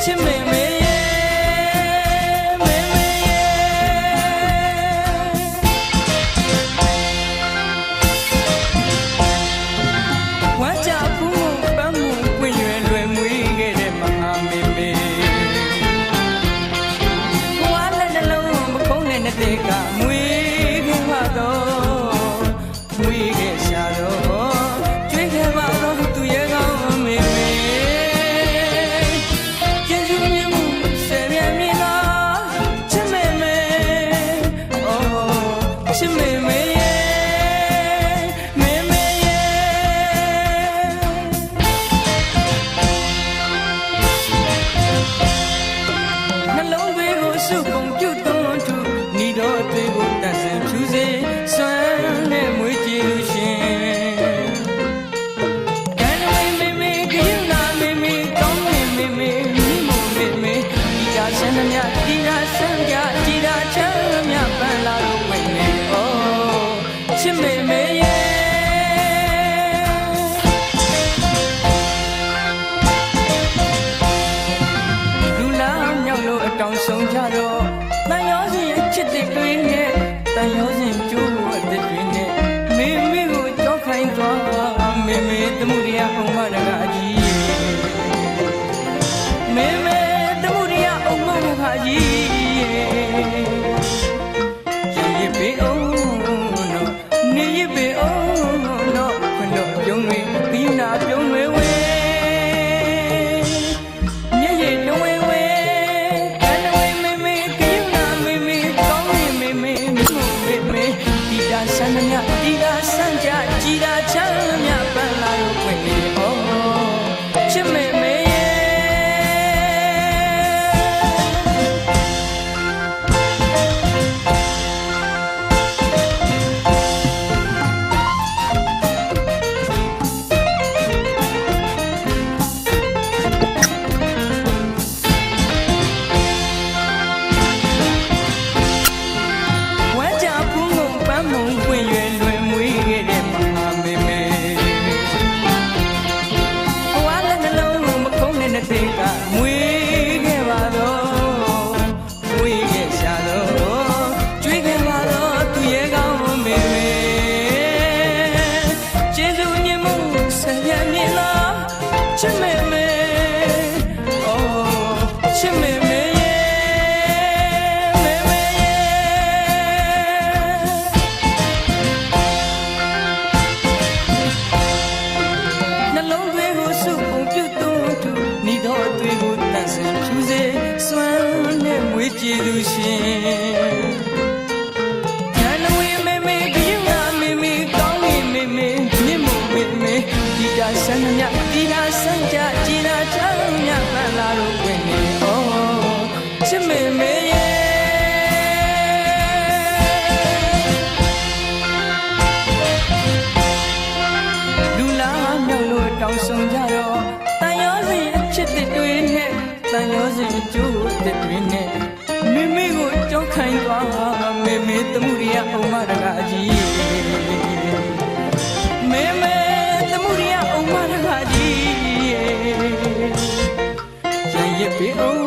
ချစ်မေမေမေမေဝါကြဘူးပန်းမှုပွင့်ရွယ်လွယ်မွေးခဲ့တဲ့မဟာမေမေဘဝလက်နှလုံးမခုံးတဲ့နှစ်တည်းကမွေးခဲ့ပါတော့မွေးခဲ့ရှာတော့ကျွေးခဲ့ပါတော့သူရဲ့ကောင်းမေမေကျေးဇူးမြတ်မှုဆယ်မြတ်မြတ်လားချစ်မေမေအိုးချစ်မေမေမေမေနှလုံးသွေးကိုစုပုံပြုတ်သွန်းသူညီတော်အသေးကိုတန်ဆင်ဖြူစေစွမ်းနဲ့မွေးကြည့်လို့ရှင်ကံဝေးမေမေကယူနာမေမေကောင်းမေမေမေမိမို့မေမေဒီကြဆန်းမြတ်ဒီကြဆန်းကြဒီကြချမ်းမြတ်ပန်းလာလို့ဝင်နေဩချစ်မေမေရဲ့လူလာမြောက်လို့အတောင်ဆုံးကြတော့တန်ရောစဉ်ချစ်တဲ့တွေနဲ့တန်ရောစဉ်ကျိုးအသက်တွေနဲ့မေမေကိုကြောက်ခိုင်းသွားမေမေတမှုရအောင်မရကအကြီးမေမေတမှုရအောင်မရကအကြီးရရပေအောင်နော်နေရပေအောင်နော်ခဏပြုံးတွေပြီးနာပြုံးတွေဝဲမျက်ရည်တွင်ဝဲကံဝဲမေမေကယူနာမေမေကောင်းမေမေမေမေမေဒီတာဆန်းမြတ်ဒီတာဆန်းကြဒီတာချမ်းမြတ်ပန်းလာလို့ဝင်နေဩချစ်မေမေမွေးခဲ့ပါတော့မွေးခဲ့ရှာတော့ကျွေးခဲ့ပါတော့သူရဲ့ကောင်းမေမေကျေးဇူးညင်မှုဆယ်ရမြင်လားချစ်မေမေအိုးချစ်မေမေမေမေနှလုံးသွေးကိုစုပုံပြုတ်သွန်းသူညီတော်အသွေးကိုတန်ဆင်ဖြူစေစွမ်းနဲ့မွေးကြည့်သူရှင်ဉာဏ်ဝေမေမေကယူနာမေမေကောင်းမေမေမေမြင့်မို့မေမေဒီတာဆန်းမြတ်ဒီတာဆန်းကြဒီတာချမ်းမြတ်ပန်းလာလို့ဝင်နေဩချစ်မေမေရဲ့လူလာမြောက်လို့တောင်းဆုံးကြတော့တန်ရောစဉ်ချစ်တဲ့တွေနဲ့တန်ရောစဉ်အကျိုးတဲ့တွေနဲ့မေမေကိုကြောက်ခိုင်းသွားမေမေတမှုရအောင်မရကအကြီးမေမေတမှုရအောင်မရကအကြီးရရပေအောင်